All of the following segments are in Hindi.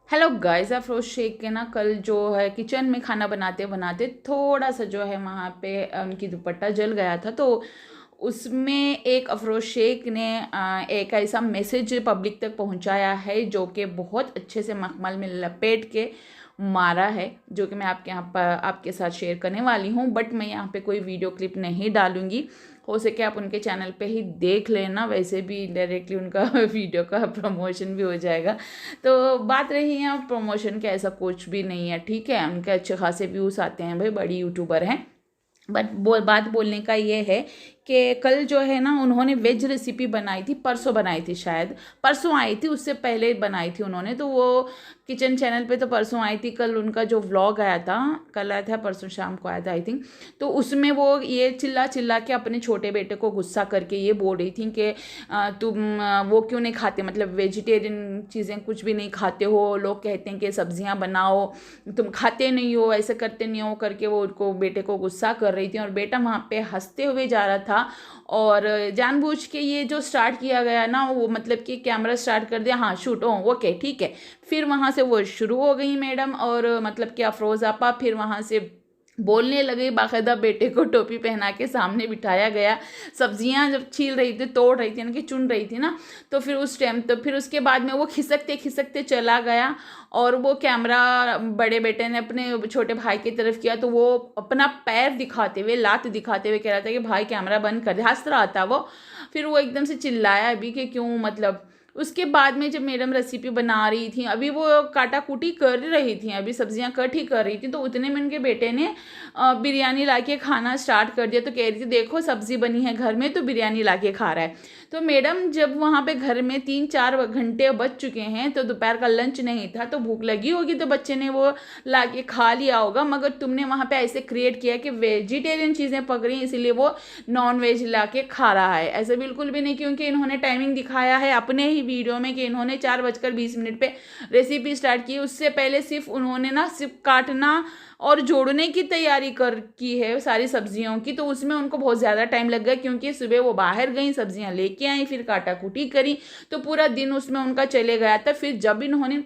हेलो गाइस, अफरोज शेख के ना कल जो है किचन में खाना बनाते बनाते थोड़ा सा जो है वहाँ पे उनकी दुपट्टा जल गया था। तो उसमें एक अफरोज शेख ने एक ऐसा मैसेज पब्लिक तक पहुँचाया है जो कि बहुत अच्छे से मखमल में लपेट के मारा है, जो कि मैं आपके यहाँ पर आपके साथ शेयर करने वाली हूँ। बट मैं यहाँ पे कोई वीडियो क्लिप नहीं डालूंगी। हो सके आप उनके चैनल पे ही देख लेना, वैसे भी डायरेक्टली उनका वीडियो का प्रमोशन भी हो जाएगा। तो बात रही है प्रमोशन के, ऐसा कुछ भी नहीं है, ठीक है। उनके अच्छे खासे व्यूज़ आते हैं, भाई बड़ी यूट्यूबर हैं। बट बात बोलने का ये है कि कल जो है ना उन्होंने वेज रेसिपी बनाई थी, परसों बनाई थी, शायद परसों आई थी, उससे पहले बनाई थी उन्होंने। तो वो किचन चैनल पे तो परसों आई थी। कल उनका जो व्लॉग आया था, कल आया था परसों शाम को आया था आई थिंक। तो उसमें वो ये चिल्ला चिल्ला के अपने छोटे बेटे को गुस्सा करके ये बोल रही थी कि तुम वो क्यों नहीं खाते, मतलब वेजिटेरियन चीज़ें कुछ भी नहीं खाते हो, लोग कहते हैं कि सब्जियां बनाओ, तुम खाते नहीं हो, ऐसे करते नहीं हो करके वो उनको बेटे को गुस्सा कर रही थी। और बेटा वहाँ पे हंसते हुए जा रहा था। और जानबूझ के ये जो स्टार्ट किया गया ना, वो मतलब कि कैमरा स्टार्ट कर दिया, हाँ शूट ओ ओके ठीक है। फिर वहाँ से वो शुरू हो गई मैडम, और मतलब कि अफरोज आपा फिर वहाँ से बोलने लगे। बाकायदा बेटे को टोपी पहना के सामने बिठाया गया, सब्जियां जब छील रही थी, तोड़ रही थी, यानी कि चुन रही थी ना। तो फिर उस टाइम तो फिर उसके बाद में वो खिसकते खिसकते चला गया। और वो कैमरा बड़े बेटे ने अपने छोटे भाई की तरफ किया, तो वो अपना पैर दिखाते हुए, लात दिखाते हुए कह रहा था कि भाई कैमरा बंद कर दे, हंस रहा था वो। फिर वो एकदम से चिल्लाया भी कि क्यों, मतलब उसके बाद में जब मैडम रेसिपी बना रही थी, अभी वो काटा कूटी कर रही थी, अभी सब्जियां कट ही कर रही थी, तो उतने में उनके बेटे ने बिरयानी लाके खाना स्टार्ट कर दिया। तो कह रही थी देखो सब्जी बनी है घर में तो बिरयानी लाके खा रहा है। तो मैडम जब वहाँ पे घर में 3-4 घंटे बच चुके हैं, तो दोपहर का लंच नहीं था, तो भूख लगी होगी, तो बच्चे ने वो लाके खा लिया होगा। मगर तुमने वहाँ पे ऐसे क्रिएट किया कि वेजिटेरियन चीज़ें पक रही हैं इसीलिए वो नॉन वेज ला के खा रहा है। ऐसे बिल्कुल भी नहीं, क्योंकि इन्होंने टाइमिंग दिखाया है अपने ही वीडियो में कि इन्होंने 4:20 पे रेसिपी स्टार्ट की। उससे पहले सिर्फ उन्होंने ना सिर्फ काटना और जोड़ने की तैयारी कर की है सारी सब्जियों की। तो उसमें उनको बहुत ज़्यादा टाइम लग गया, क्योंकि सुबह वो बाहर गई, सब्जियां लेके आई, फिर काटा कुटी करी, तो पूरा दिन उसमें उनका चले गया था। फिर जब इन्होंने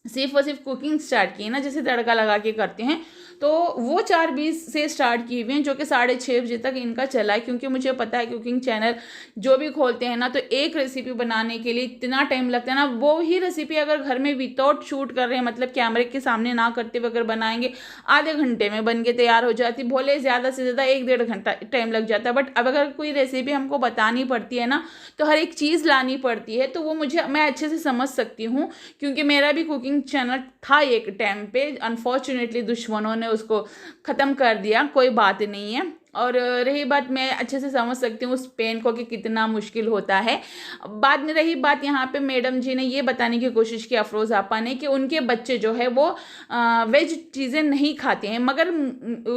सिर्फ और सिर्फ कुकिंग स्टार्ट की ना, जैसे तड़का लगा के करते हैं, तो वो 4:20 से स्टार्ट किए हुए हैं, जो कि 6:30 बजे तक इनका चला है। क्योंकि मुझे पता है कुकिंग चैनल जो भी खोलते हैं ना, तो एक रेसिपी बनाने के लिए इतना टाइम लगता है ना, वो ही रेसिपी अगर घर में विदाउट शूट कर रहे हैं, मतलब कैमरे के सामने ना करते हुए अगर बनाएंगे, आधे घंटे में बन के तैयार हो जाती, भले ज़्यादा से ज़्यादा 1-1.5 घंटा टाइम लग जाता है। बट अब अगर कोई रेसिपी हमको बतानी पड़ती है ना, तो हर एक चीज़ लानी पड़ती है। तो वो मैं अच्छे से समझ सकती हूँ, क्योंकि मेरा भी कुकिंग चैनल था एक टाइम पे। अनफॉर्चुनेटली दुश्मनों ने उसको ख़त्म कर दिया, कोई बात नहीं है। और रही बात, मैं अच्छे से समझ सकती हूँ उस पेन को कि कितना मुश्किल होता है। बाद में रही बात, यहाँ पे मैडम जी ने ये बताने की कोशिश की, अफरोज आपा ने, कि उनके बच्चे जो है वो वेज चीज़ें नहीं खाते हैं। मगर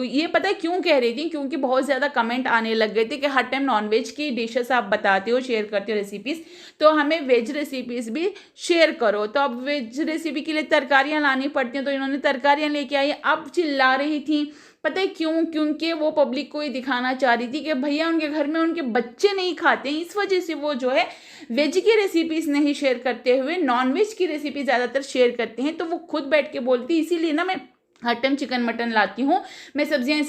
ये पता है क्यों कह रही थी, क्योंकि बहुत ज़्यादा कमेंट आने लग गए थे कि हर टाइम नॉनवेज की डिशेस आप बताते हो, शेयर करते हो रेसिपीज़, तो हमें वेज रेसिपीज़ भी शेयर करो। तो अब वेज रेसिपी के लिए तरकारियाँ लानी पड़ती हैं, तो इन्होंने तरकारियाँ लेके आई। अब चिल्ला रही थी, पता है क्यों? क्योंकि वो पब्लिक को ये दिखाना चाह रही थी कि भैया उनके घर में उनके बच्चे नहीं खाते हैं, इस वजह से वो जो है वेज की रेसिपीज नहीं शेयर करते हुए नॉन वेज की रेसिपी ज़्यादातर शेयर करते हैं। तो वो खुद बैठ के बोलती, इसीलिए ना मैं हर टाइम चिकन मटन लाती हूँ, मैं सब्जियां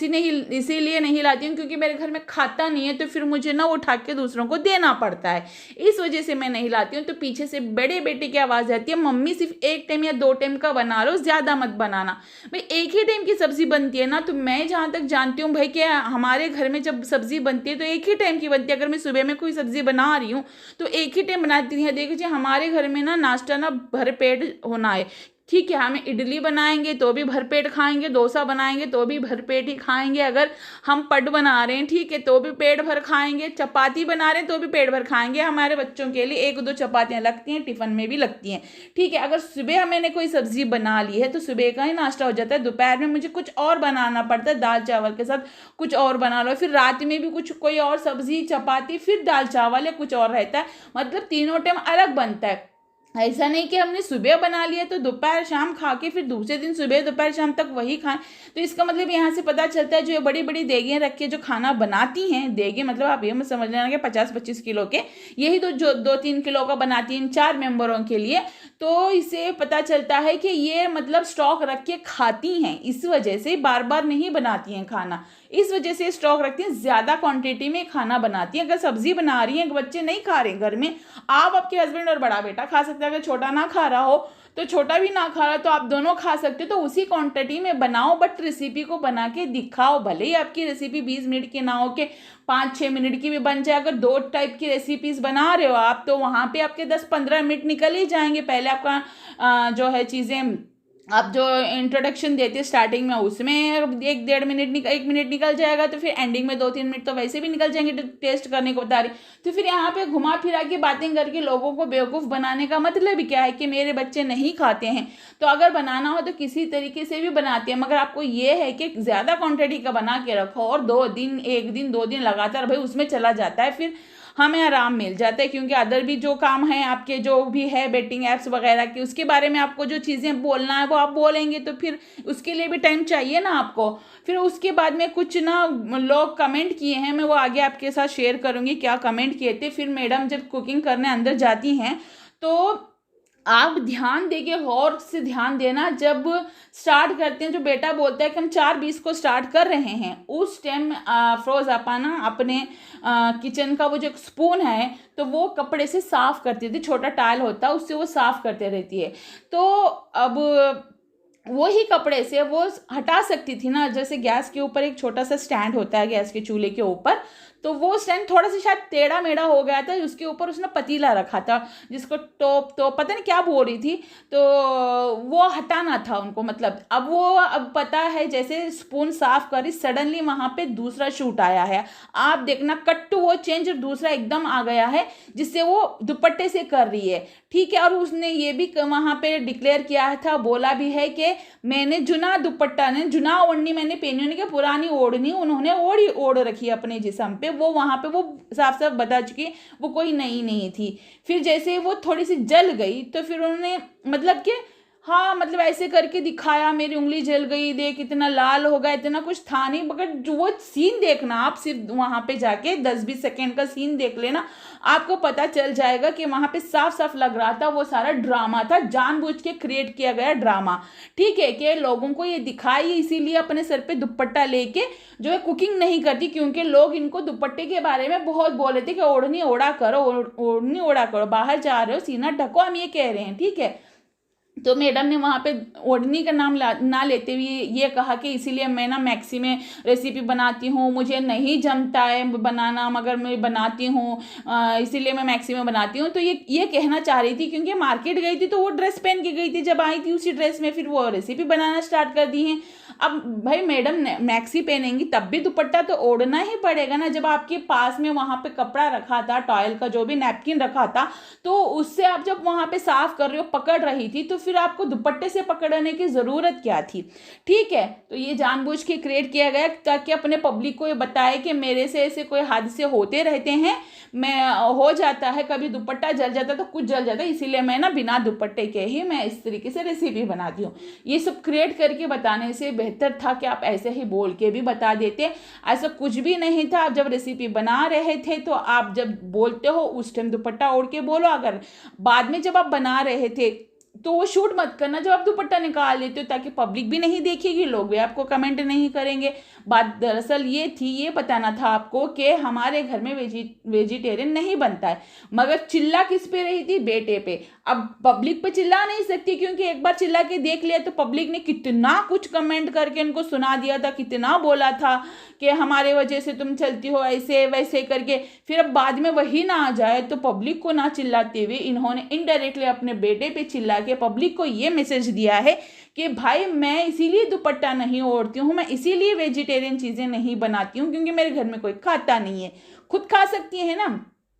इसीलिए नहीं लाती हूँ क्योंकि मेरे घर में खाता नहीं है, तो फिर मुझे ना उठा के दूसरों को देना पड़ता है, इस वजह से मैं नहीं लाती हूँ। तो पीछे से बड़े बेटे की आवाज़ आती है, मम्मी सिर्फ 1 टाइम या 2 टाइम का बना लो, ज़्यादा मत बनाना। भाई एक ही टाइम की सब्जी बनती है ना, तो मैं जहाँ तक जानती हूँ भाई, क्या हमारे घर में जब सब्जी बनती है तो एक ही टाइम की बनती है। अगर मैं सुबह में कोई सब्जी बना रही हूँ तो एक ही टाइम बनाती है। देखिए हमारे घर में ना नाश्ता ना भरपेट होना है, ठीक है। हमें इडली बनाएंगे तो भी भरपेट खाएंगे, डोसा बनाएंगे तो भी भरपेट ही खाएंगे, अगर हम पड बना रहे हैं ठीक है तो भी पेट भर खाएंगे, चपाती बना रहे हैं तो भी पेट भर खाएंगे। हमारे बच्चों के लिए 1-2 चपातियाँ लगती हैं, टिफिन में भी लगती हैं, ठीक है। अगर सुबह मैंने कोई सब्जी बना ली है तो सुबह का ही नाश्ता हो जाता है, दोपहर में मुझे कुछ और बनाना पड़ता है, दाल चावल के साथ कुछ और बना लो, फिर रात में भी कुछ कोई और सब्जी चपाती, फिर दाल चावल या कुछ और रहता है, मतलब तीनों टाइम अलग बनता है। ऐसा नहीं कि हमने सुबह बना लिया तो दोपहर शाम खा के फिर दूसरे दिन सुबह दोपहर शाम तक वही खाएं। तो इसका मतलब यहाँ से पता चलता है, जो ये बड़ी बड़ी देगियाँ रख के जो खाना बनाती हैं, देगे मतलब आप ये मत समझ लेना कि 50-25 किलो के, यही तो जो 2-3 किलो का बनाती हैं इन 4 मेंबरों के लिए, तो इसे पता चलता है कि ये मतलब स्टॉक रख के खाती हैं, इस वजह से बार बार नहीं बनाती हैं खाना, इस वजह से स्टॉक रखती हैं, ज़्यादा क्वांटिटी में खाना बनाती हैं। अगर सब्जी बना रही हैं, बच्चे नहीं खा रहे घर में, आप, आपके हस्बैंड और बड़ा बेटा खा सकते हैं। अगर छोटा ना खा रहा हो तो छोटा भी ना खा रहा तो आप दोनों खा सकते हो, तो उसी क्वांटिटी में बनाओ, बट रेसिपी को बना के दिखाओ। भले ही आपकी रेसिपी 20 मिनट की ना हो के 5-6 मिनट की भी बन जाए। अगर 2 टाइप की रेसिपीज बना रहे हो आप, तो वहाँ पे आपके 10-15 मिनट निकल ही जाएंगे। पहले आपका जो है चीज़ें, आप जो इंट्रोडक्शन देते हैं स्टार्टिंग में, उसमें 1 मिनट निकल जाएगा, तो फिर एंडिंग में 2-3 मिनट तो वैसे भी निकल जाएंगे टेस्ट करने को बता रही। तो फिर यहाँ पे घुमा फिरा के बातें करके लोगों को बेवकूफ़ बनाने का मतलब क्या है कि मेरे बच्चे नहीं खाते हैं। तो अगर बनाना हो तो किसी तरीके से भी बनाते हैं, मगर आपको ये है कि ज़्यादा क्वान्टिटी का बना के रखो और 2 दिन 1 दिन 2 दिन लगातार भाई उसमें चला जाता है, फिर हमें आराम मिल जाता है। क्योंकि अदर भी जो काम है आपके, जो भी है बेटिंग ऐप्स वगैरह की, उसके बारे में आपको जो चीज़ें बोलना है वो आप बोलेंगे, तो फिर उसके लिए भी टाइम चाहिए ना आपको। फिर उसके बाद में कुछ ना लोग कमेंट किए हैं, मैं वो आगे आपके साथ शेयर करूँगी क्या कमेंट किए थे। फिर मैडम जब कुकिंग करने अंदर जाती हैं तो आप ध्यान देके गौर से ध्यान देना, जब स्टार्ट करते हैं जो बेटा बोलता है कि हम 4:20 को स्टार्ट कर रहे हैं, उस टाइम अफरोज आपा ना अपने किचन का वो जो स्पून है तो वो कपड़े से साफ करती थी, छोटा टायल होता है उससे वो साफ करते रहती है। तो अब वो ही कपड़े से वो हटा सकती थी ना, जैसे गैस के ऊपर एक छोटा सा स्टैंड होता है गैस के चूल्हे के ऊपर, तो वो स्टैंड थोड़ा सा शायद टेढ़ा मेढ़ा हो गया था, उसके ऊपर उसने पतीला रखा था जिसको टोप तो पता नहीं क्या बोल रही थी, तो वो हटाना था उनको। मतलब अब पता है जैसे स्पून साफ करी, सडनली वहाँ पे दूसरा शूट आया है, आप देखना कट टू वो चेंज, दूसरा एकदम आ गया है जिससे वो दुपट्टे से कर रही है, ठीक है। और उसने ये भी वहाँ पे डिक्लेयर किया था, बोला भी है कि मैंने जुना दुपट्टा ने जुना ओढ़नी मैंने पहनी नहीं, कि पुरानी ओढ़नी उन्होंने ओढ़ रखी अपने जिस्म पे, वो वहाँ पे वो साफ साफ बता चुकी वो कोई नई नहीं थी। फिर जैसे वो थोड़ी सी जल गई तो फिर उन्होंने मतलब कि हाँ मतलब ऐसे करके दिखाया, मेरी उंगली जल गई, देख इतना लाल हो गया, इतना कुछ था नहीं। मगर जो वो सीन देखना, आप सिर्फ वहाँ पे जाके 10-20 सेकेंड का सीन देख लेना, आपको पता चल जाएगा कि वहाँ पे साफ साफ लग रहा था वो सारा ड्रामा था, जानबूझ के क्रिएट किया गया ड्रामा, ठीक है। कि लोगों को ये दिखाई इसीलिए अपने सर पे दुपट्टा लेके जो है कुकिंग नहीं करती, क्योंकि लोग इनको दुपट्टे के बारे में बहुत बोले थे कि ओढ़नी ओढ़ा करो, ओढ़नी ओढ़ा करो, बाहर जा रहे हो सीना ढको, हम ये कह रहे हैं, ठीक है। तो मैडम ने वहाँ पे ओढ़नी का नाम ना लेते हुए ये कहा कि इसीलिए मैं ना मैक्सी में रेसिपी बनाती हूँ, मुझे नहीं जमता है बनाना मगर मैं बनाती हूँ, इसीलिए मैं मैक्सी में बनाती हूँ। तो ये कहना चाह रही थी, क्योंकि मार्केट गई थी तो वो ड्रेस पहन के गई थी, जब आई थी उसी ड्रेस में फिर वो रेसिपी बनाना स्टार्ट कर दी हैं। अब भाई मैडम मैक्सी पहनेंगी तब भी दुपट्टा तो ओढ़ना ही पड़ेगा ना। जब आपके पास में वहाँ पे कपड़ा रखा था, टॉयल का जो भी नैपकिन रखा था, तो उससे आप जब वहाँ पे साफ कर रहे हो, पकड़ रही थी, तो फिर आपको दुपट्टे से पकड़ने की ज़रूरत क्या थी, ठीक है। तो ये जानबूझ के क्रिएट किया गया ताकि अपने पब्लिक को ये बताए कि मेरे से ऐसे कोई हादसे होते रहते हैं, मैं हो जाता है कभी दुपट्टा जल जाता तो कुछ जल जाता है, इसीलिए मैं ना बिना दुपट्टे के ही मैं इस तरीके से रेसिपी बनाती हूँ। ये सब क्रिएट करके बताने से बेहतर था कि आप ऐसे ही बोल के भी बता देते। ऐसा कुछ भी नहीं था। आप जब रेसिपी बना रहे थे तो आप जब बोलते हो उस टाइम दुपट्टा ओढ़ के बोलो, अगर बाद में जब आप बना रहे थे तो वो शूट मत करना जब आप दुपट्टा निकाल लेते हो, ताकि पब्लिक भी नहीं देखेगी, लोग भी आपको कमेंट नहीं करेंगे। बात दरअसल ये थी, ये बताना था आपको कि हमारे घर में वेजिटेरियन नहीं बनता है, मगर चिल्ला किस पे रही थी, बेटे पे। अब पब्लिक पे चिल्ला नहीं सकती, क्योंकि एक बार चिल्ला के देख लिया तो पब्लिक ने कितना कुछ कमेंट करके उनको सुना दिया था, कितना बोला था कि हमारे वजह से तुम चलती हो ऐसे वैसे करके। फिर अब बाद में वही ना आ जाए तो पब्लिक को ना चिल्लाते हुए इन्होंने इनडायरेक्टली अपने बेटे पे चिल्ला के पब्लिक को ये मैसेज दिया है कि भाई मैं इसीलिए दुपट्टा नहीं ओढ़ती हूँ, मैं इसीलिए वेजिटेरियन चीज़ें नहीं बनाती हूँ, क्योंकि मेरे घर में कोई खाता नहीं है। खुद खा सकती है ना,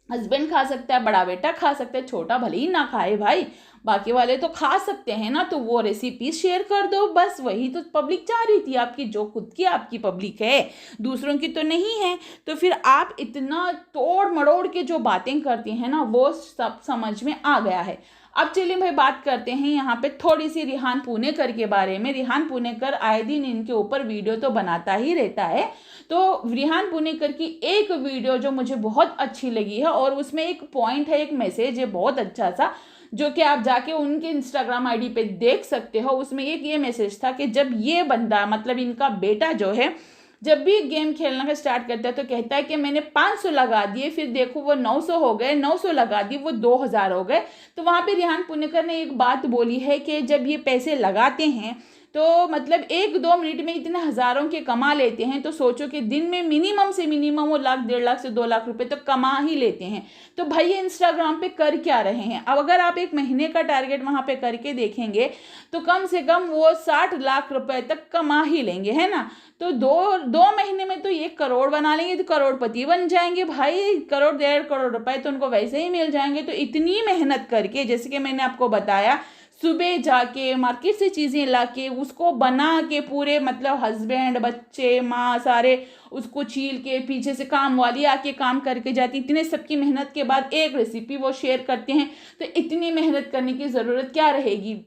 हस्बैंड खा सकता है, बड़ा बेटा खा सकता है, छोटा भले ही ना खाए भाई, बाकी वाले तो खा सकते हैं ना। तो वो रेसिपी शेयर कर दो, बस वही तो पब्लिक चाह रही थी आपकी, जो खुद की आपकी पब्लिक है, दूसरों की तो नहीं है। तो फिर आप इतना तोड़ मड़ोड़ के जो बातें करती हैं ना, वो सब समझ में आ गया है। अब चलिए भाई बात करते हैं यहाँ पे थोड़ी सी रिहान पुणेकर के बारे में। रिहान पुणेकर आए दिन इनके ऊपर वीडियो तो बनाता ही रहता है, तो रिहान पुणेकर की एक वीडियो जो मुझे बहुत अच्छी लगी है, और उसमें एक पॉइंट है, एक मैसेज है बहुत अच्छा सा, जो कि आप जाके उनके इंस्टाग्राम आईडी पे देख सकते हो। उसमें एक ये मैसेज था कि जब ये बंदा मतलब इनका बेटा जो है जब भी गेम खेलना का स्टार्ट करता है तो कहता है कि मैंने 500 लगा दिए, फिर देखो वो 900 हो गए, 900 लगा दिए वो 2000 हो गए। तो वहाँ पे रेहान पुणेकर ने एक बात बोली है कि जब ये पैसे लगाते हैं तो मतलब 1-2 मिनट में इतने हज़ारों के कमा लेते हैं, तो सोचो कि दिन में मिनिमम से मिनिमम वो लाख 1.5 लाख से 2 लाख रुपए तो कमा ही लेते हैं। तो भाई ये इंस्टाग्राम पे कर क्या रहे हैं? अब अगर आप एक महीने का टारगेट वहाँ पे करके देखेंगे तो कम से कम वो 60 लाख रुपए तक कमा ही लेंगे, है ना। तो दो दो महीने में तो 1 करोड़ बना लेंगे, तो करोड़पति बन जाएंगे भाई। 1-1.5 करोड़ रुपए तो उनको वैसे ही मिल जाएंगे। तो इतनी मेहनत करके, जैसे कि मैंने आपको बताया, सुबह जाके मार्केट से चीज़ें ला के उसको बना के पूरे मतलब हस्बैंड बच्चे माँ सारे उसको छील के, पीछे से काम वाली आके काम करके जाती, इतने सबकी मेहनत के बाद एक रेसिपी वो शेयर करते हैं। तो इतनी मेहनत करने की ज़रूरत क्या रहेगी?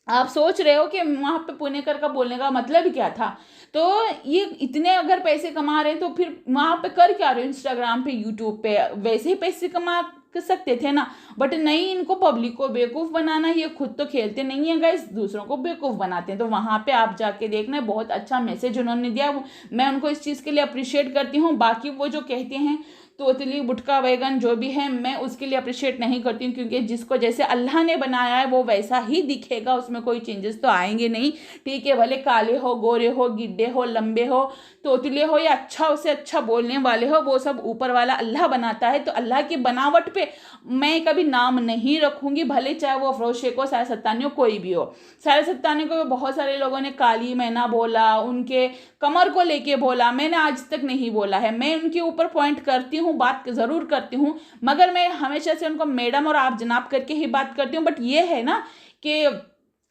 आप सोच रहे हो कि वहाँ पे पुणेकर का बोलने का मतलब क्या था? तो ये इतने अगर पैसे कमा रहे हैं तो फिर वहाँ पे कर क्या रहे हो? इंस्टाग्राम पे यूट्यूब पे वैसे ही पैसे कमा कर सकते थे ना। बट नहीं, इनको पब्लिक को बेवकूफ़ बनाना, ये खुद तो खेलते नहीं है गाइस, दूसरों को बेवकूफ़ बनाते हैं। तो वहाँ पे आप जाके देखना, बहुत अच्छा मैसेज उन्होंने दिया, मैं उनको इस चीज़ के लिए अप्रिशिएट करती हूँ। बाकी वो जो कहते हैं तोतली बुटका बैगन जो भी है, मैं उसके लिए अप्रिशिएट नहीं करती हूँ, क्योंकि जिसको जैसे अल्लाह ने बनाया है वो वैसा ही दिखेगा, उसमें कोई चेंजेस तो आएंगे नहीं। ठीक है, भले काले हो, गोरे हो, गिड्डे हो, लंबे हो, तोतले हो या अच्छा उससे अच्छा बोलने वाले हो, वो सब ऊपर वाला अल्लाह बनाता है। तो अल्लाह की बनावट पे मैं कभी नाम नहीं रखूंगी, भले चाहे वो अफरोज शेख हो, सारा सत्तानी हो, कोई भी हो। सारा सत्तानी को बहुत सारे लोगों ने काली मैना बोला, उनके कमर को लेके बोला, मैंने आज तक नहीं बोला है। मैं उनके ऊपर पॉइंट करती हूँ, बात ज़रूर करती हूँ, मगर मैं हमेशा से उनको मैडम और आप जनाब करके ही बात करती हूँ। बट ये है ना कि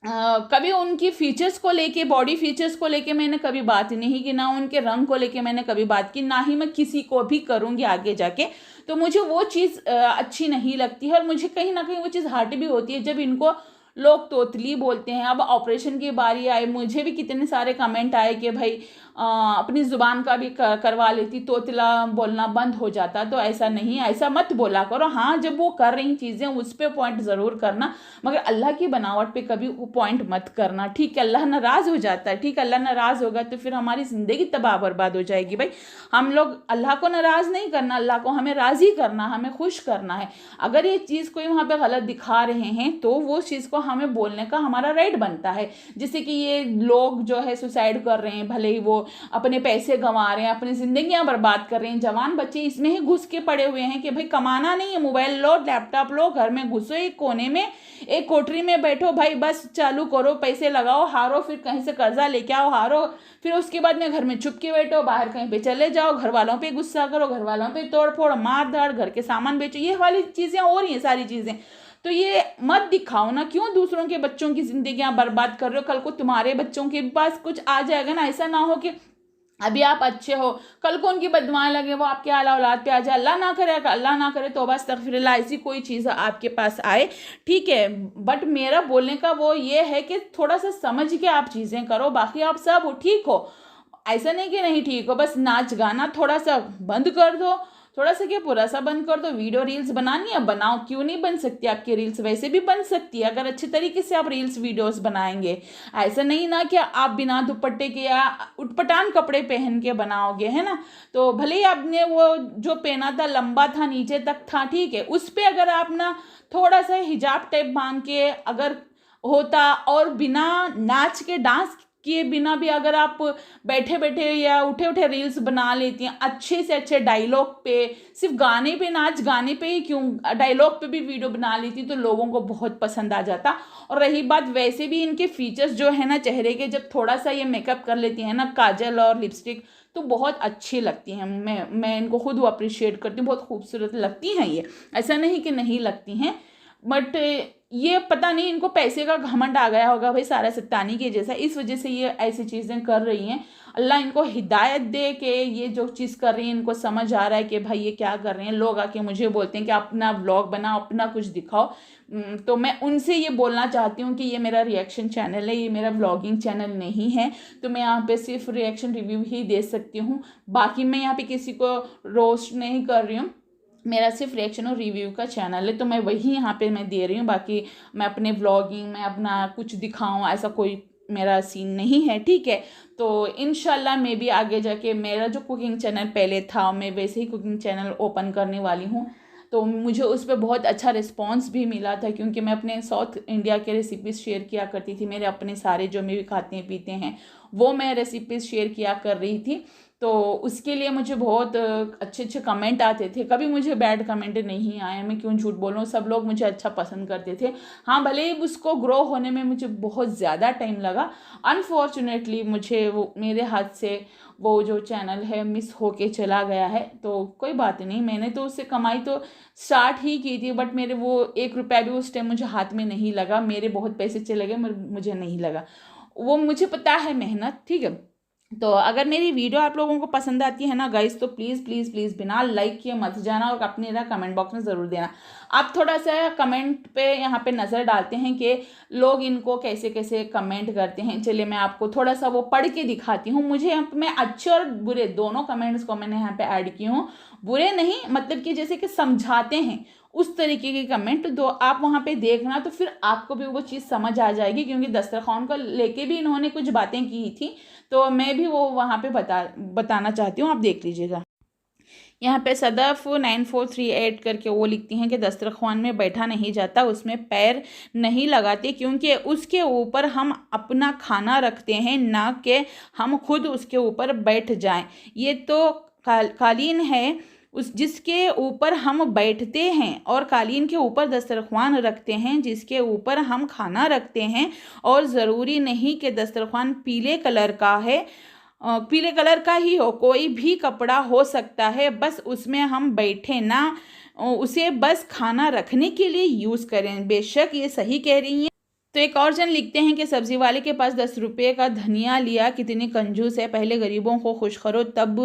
कभी उनकी फीचर्स को लेके, बॉडी फीचर्स को लेके मैंने कभी बात नहीं की, ना उनके रंग को लेके मैंने कभी बात की, ना ही मैं किसी को भी करूँगी आगे जाके। तो मुझे वो चीज़ अच्छी नहीं लगती है, और मुझे कहीं ना कहीं वो चीज़ हर्ट भी होती है जब इनको लोग तोतली बोलते हैं। अब ऑपरेशन की बारी आई, मुझे भी कितने सारे कमेंट आए कि भाई अपनी ज़ुबान का भी करवा लेती, तोतला बोलना बंद हो जाता। तो ऐसा नहीं, ऐसा मत बोला करो। हाँ, जब वो कर रही चीज़ें उस पर पॉइंट ज़रूर करना, मगर अल्लाह की बनावट पे कभी वो पॉइंट मत करना। ठीक है, अल्लाह नाराज़ हो जाता है। ठीक है, अल्लाह नाराज़ होगा तो फिर हमारी ज़िंदगी तबाह बर्बाद हो जाएगी। भाई हम लोग अल्लाह को नाराज़ नहीं करना, अल्लाह को हमें राज़ी करना, हमें खुश करना है। अगर ये चीज़ कोई वहाँ पे गलत दिखा रहे हैं तो वो चीज़ को हमें बोलने का हमारा राइट बनता है। जैसे कि ये लोग जो है सुसाइड कर रहे हैं, भले ही वो अपने पैसे गंवा रहे हैं, अपनी जिंदगियां बर्बाद कर रहे हैं, जवान बच्चे इसमें ही घुस के पड़े हुए हैं कि भाई कमाना नहीं है, मोबाइल लो, लैपटॉप लो, घर में घुसो एक कोने में, एक कोठरी में बैठो, भाई बस चालू करो, पैसे लगाओ, हारो, फिर कहीं से कर्जा लेके आओ, हारो, फिर उसके बाद में घर में चुप के बैठो, बाहर कहीं पे चले जाओ, घर वालों पे गुस्सा करो, घर वालों पे तोड़ फोड़ मार धाड़, घर के सामान बेचो, ये वाली चीज़ें हो रही हैं सारी चीज़ें। तो ये मत दिखाओ ना, क्यों दूसरों के बच्चों की जिंदगियां बर्बाद कर रहे हो? कल को तुम्हारे बच्चों के पास कुछ आ जाएगा ना, ऐसा ना हो कि अभी आप अच्छे हो, कल को उनकी बददुआएं लगे वो आपके आला औलाद पे आ जाए। अल्लाह ना करे, अल्लाह ना करे, तौबा अस्तगफिरुल्लाह, ऐसी कोई चीज़ आपके पास आए। ठीक है, बट मेरा बोलने का वो ये है कि थोड़ा सा समझ के आप चीज़ें करो। बाकी आप सब हो, ठीक हो, ऐसा नहीं कि नहीं ठीक हो, बस नाच गाना थोड़ा सा बंद कर दो, थोड़ा सा क्या पूरा सा बंद कर दो। वीडियो रील्स बनानी है बनाओ, क्यों नहीं बन सकती आपकी रील्स? वैसे भी बन सकती है अगर अच्छे तरीके से आप रील्स वीडियोस बनाएंगे। ऐसा नहीं ना कि आप बिना दुपट्टे के या उटपटांग कपड़े पहन के बनाओगे, है ना। तो भले ही आपने वो जो पहना था लंबा था, नीचे तक था, ठीक है, उस पर अगर आप ना थोड़ा सा हिजाब टाइप बांध के अगर होता, और बिना नाच के डांस किए बिना भी अगर आप बैठे बैठे या उठे उठे रील्स बना लेती हैं अच्छे से अच्छे डायलॉग पे, सिर्फ गाने पे, नाच गाने पे ही क्यों, डायलॉग पे भी वीडियो बना लेती तो लोगों को बहुत पसंद आ जाता। और रही बात, वैसे भी इनके फीचर्स जो है ना चेहरे के, जब थोड़ा सा ये मेकअप कर लेती हैं ना, काजल और लिपस्टिक, तो बहुत अच्छी लगती हैं। मैं इनको खुद अप्रिशिएट करती हूँ, बहुत खूबसूरत लगती हैं ये, ऐसा नहीं कि नहीं लगती हैं। बट ये पता नहीं इनको पैसे का घमंड आ गया होगा भाई सारा सत्तानी के जैसा, इस वजह से ये ऐसी चीज़ें कर रही हैं। अल्लाह इनको हिदायत दे कि ये जो चीज़ कर रही है इनको समझ आ रहा है कि भाई ये क्या कर रहे हैं। लोग आके मुझे बोलते हैं कि अपना व्लॉग बनाओ, अपना कुछ दिखाओ, तो मैं उनसे ये बोलना चाहती हूँ कि ये मेरा रिएक्शन चैनल है, ये मेरा व्लॉगिंग चैनल नहीं है। तो मैं यहाँ पे सिर्फ रिएक्शन रिव्यू ही दे सकती हूँ, बाकी मैं यहाँ पे किसी को रोस्ट नहीं कर रही हूँ। मेरा सिर्फ रिएक्शन और रिव्यू का चैनल है, तो मैं वही यहाँ पे मैं दे रही हूँ। बाकी मैं अपने व्लॉगिंग में अपना कुछ दिखाऊँ ऐसा कोई मेरा सीन नहीं है, ठीक है। तो इंशाल्लाह मैं भी आगे जाके मेरा जो कुकिंग चैनल पहले था मैं वैसे ही कुकिंग चैनल ओपन करने वाली हूँ। तो मुझे उस पर बहुत अच्छा रिस्पॉन्स भी मिला था, क्योंकि मैं अपने साउथ इंडिया के रेसिपीज़ शेयर किया करती थी। मेरे अपने सारे जो मैं भी खाते हैं पीते हैं वो मैं रेसिपीज़ शेयर किया कर रही थी। तो उसके लिए मुझे बहुत अच्छे अच्छे कमेंट आते थे, कभी मुझे बैड कमेंट नहीं आए, मैं क्यों झूठ बोलूँ, सब लोग मुझे अच्छा पसंद करते थे। हाँ, भले ही उसको ग्रो होने में मुझे बहुत ज़्यादा टाइम लगा, अनफॉर्चुनेटली मुझे वो मेरे हाथ से वो जो चैनल है मिस होके चला गया है। तो कोई बात नहीं, मैंने तो उससे कमाई तो स्टार्ट ही की थी, बट मेरे वो 1 रुपया भी उस टाइम मुझे हाथ में नहीं लगा। मेरे बहुत पैसे चले गए, मुझे नहीं लगा। वो मुझे पता है मेहनत, ठीक है। तो अगर मेरी वीडियो आप लोगों को पसंद आती है ना गाइस, तो प्लीज़ प्लीज़ प्लीज़ बिना लाइक किए मत जाना और अपने ना कमेंट बॉक्स में ज़रूर देना। आप थोड़ा सा कमेंट पे यहाँ पे नज़र डालते हैं कि लोग इनको कैसे कैसे कमेंट करते हैं। चलिए मैं आपको थोड़ा सा वो पढ़ के दिखाती हूँ। मुझे यहाँ पे मैं अच्छे और बुरे दोनों कमेंट्स को मैंने यहाँ पे ऐड की हूँ। बुरे नहीं, मतलब कि जैसे कि समझाते हैं उस तरीके के कमेंट, तो आप वहाँ पे देखना, तो फिर आपको भी वो चीज़ समझ आ जाएगी। क्योंकि दस्तरखान को लेके भी इन्होंने कुछ बातें की थी, तो मैं भी वो वहाँ पे बताना चाहती हूँ, आप देख लीजिएगा। यहाँ पे सदफ 9438 करके वो लिखती हैं कि दस्तरखान में बैठा नहीं जाता, उसमें पैर नहीं लगाते, क्योंकि उसके ऊपर हम अपना खाना रखते हैं, ना कि हम खुद उसके ऊपर बैठ जाएं। ये तो कालीन है उस जिसके ऊपर हम बैठते हैं, और कालीन के ऊपर दस्तरखान रखते हैं जिसके ऊपर हम खाना रखते हैं। और ज़रूरी नहीं कि दस्तरखान पीले कलर का है, पीले कलर का ही हो, कोई भी कपड़ा हो सकता है, बस उसमें हम बैठे ना, उसे बस खाना रखने के लिए यूज़ करें। बेशक ये सही कह रही हैं। तो एक और जन लिखते हैं कि सब्जी वाले के पास 10 रुपये का धनिया लिया, कितनी कंजूस है, पहले गरीबों को खुश करो तब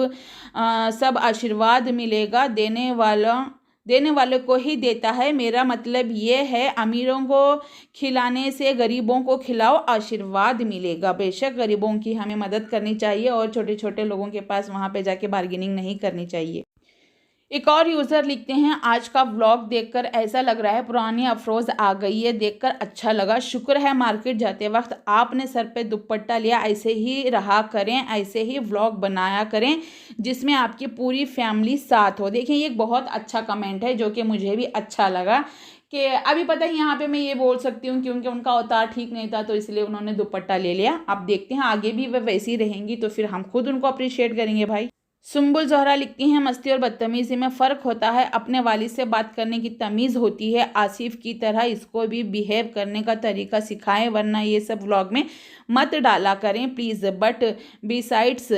सब आशीर्वाद मिलेगा, देने वाले को ही देता है। मेरा मतलब ये है, अमीरों को खिलाने से गरीबों को खिलाओ, आशीर्वाद मिलेगा। बेशक गरीबों की हमें मदद करनी चाहिए और छोटे छोटे लोगों के पास वहाँ पे जाके बार्गेनिंग नहीं करनी चाहिए। एक और यूज़र लिखते हैं, आज का व्लॉग देखकर ऐसा लग रहा है पुरानी अफरोज़ आ गई है, देखकर अच्छा लगा। शुक्र है मार्केट जाते वक्त आपने सर पे दुपट्टा लिया, ऐसे ही रहा करें, ऐसे ही व्लॉग बनाया करें जिसमें आपकी पूरी फैमिली साथ हो। देखिए ये एक बहुत अच्छा कमेंट है जो कि मुझे भी अच्छा लगा, कि अभी पता है यहाँ पे मैं ये बोल सकती हूँ क्योंकि उनका अवतार ठीक नहीं था तो इसलिए उन्होंने दुपट्टा ले लिया। अब देखते हैं आगे भी वह वैसी रहेंगी तो फिर हम खुद उनको अप्रिशिएट करेंगे भाई। सुम्बुल ज़ोहरा लिखती हैं, मस्ती और बदतमीज़ी में फ़र्क होता है, अपने वालिद से बात करने की तमीज़ होती है, आसिफ की तरह इसको भी बिहेव करने का तरीका सिखाएं, वरना ये सब व्लॉग में मत डाला करें please. But besides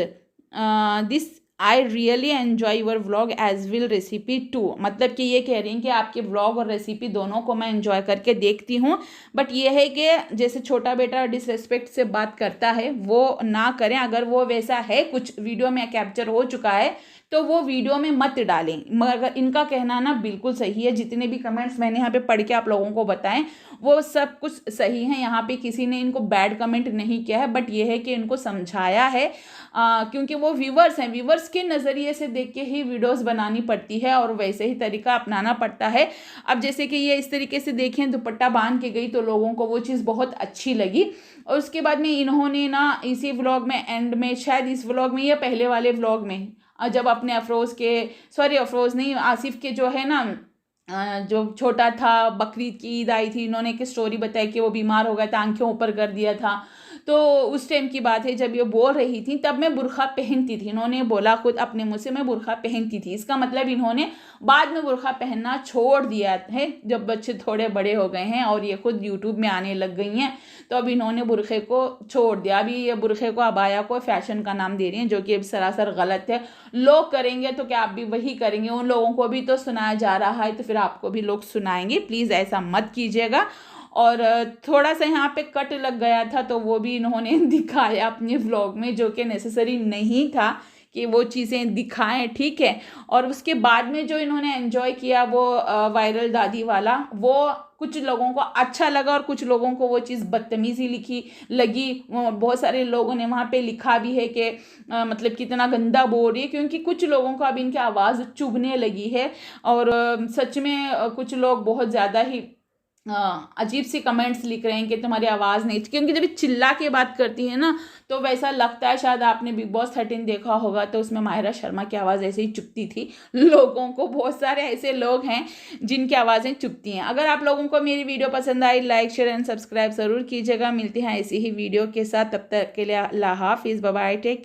this I really enjoy your vlog as well recipe too. मतलब कि ये कह रही हैं कि आपके व्लॉग और रेसिपी दोनों को मैं एंजॉय करके देखती हूँ, बट ये है कि जैसे छोटा बेटा डिसरेस्पेक्ट से बात करता है वो ना करें। अगर वो वैसा है, कुछ वीडियो में कैप्चर हो चुका है, तो वो वीडियो में मत डालें। मगर इनका कहना ना बिल्कुल सही है, जितने भी कमेंट्स मैंने यहाँ पे पढ़ के आप लोगों को बताएं वो सब कुछ सही है। यहाँ पे किसी ने इनको बैड कमेंट नहीं किया है, बट ये है कि इनको समझाया है, क्योंकि वो व्यूवर्स हैं, व्यूवर्स के नज़रिए से देख के ही वीडियोस बनानी पड़ती है और वैसे ही तरीका अपनाना पड़ता है। अब जैसे कि ये इस तरीके से देखें, दुपट्टा बांध के गई तो लोगों को वो चीज़ बहुत अच्छी लगी। और उसके बाद में इन्होंने ना इसी व्लॉग में एंड में, शायद इस व्लॉग में या पहले वाले व्लॉग में, जब अपने अफरोज़ नहीं, आसिफ के जो है ना जो छोटा था, बकरीद की ईद आई थी, इन्होंने एक स्टोरी बताई कि वो बीमार हो गया था, आंखें ऊपर कर दिया था। तो उस टाइम की बात है जब ये बोल रही थी, तब मैं बुर्खा पहनती थी। इन्होंने बोला खुद अपने मुँह से, मैं बुर्खा पहनती थी। इसका मतलब इन्होंने बाद में बुर्खा पहनना छोड़ दिया है जब बच्चे थोड़े बड़े हो गए हैं और ये खुद यूट्यूब में आने लग गई हैं, तो अब इन्होंने बुर्खे को छोड़ दिया। अभी ये बुर्खे को, अबाया को फैशन का नाम दे रही हैं, जो कि सरासर गलत है। लोग करेंगे तो क्या आप भी वही करेंगे? उन लोगों को भी तो सुनाया जा रहा है, तो फिर आपको भी लोग सुनाएंगे। प्लीज़ ऐसा मत कीजिएगा। और थोड़ा सा यहाँ पे कट लग गया था तो वो भी इन्होंने दिखाया अपने व्लॉग में, जो कि नेसेसरी नहीं था कि वो चीज़ें दिखाएं, ठीक है। और उसके बाद में जो इन्होंने एंजॉय किया वो वायरल दादी वाला, वो कुछ लोगों को अच्छा लगा और कुछ लोगों को वो चीज़ बदतमीजी लिखी लगी। बहुत सारे लोगों ने वहाँ पे लिखा भी है कि मतलब कितना गंदा बोल रही है, क्योंकि कुछ लोगों को अब इनकी आवाज़ चुभने लगी है। और सच में कुछ लोग बहुत ज़्यादा ही अजीब सी कमेंट्स लिख रहे हैं कि तुम्हारी आवाज़ नहीं, क्योंकि जब ये चिल्ला के बात करती है ना तो वैसा लगता है। शायद आपने बिग बॉस 13 देखा होगा तो उसमें माहिरा शर्मा की आवाज़ ऐसे ही चुभती थी लोगों को। बहुत सारे ऐसे लोग हैं जिनकी आवाज़ें चुभती हैं। अगर आप लोगों को मेरी वीडियो पसंद आई, लाइक शेयर एंड सब्सक्राइब ज़रूर कीजिएगा। मिलते हैं ऐसी ही वीडियो के साथ, तब तक के लिए अल्लाह हाफिज़, बाय बाय, टेक केयर।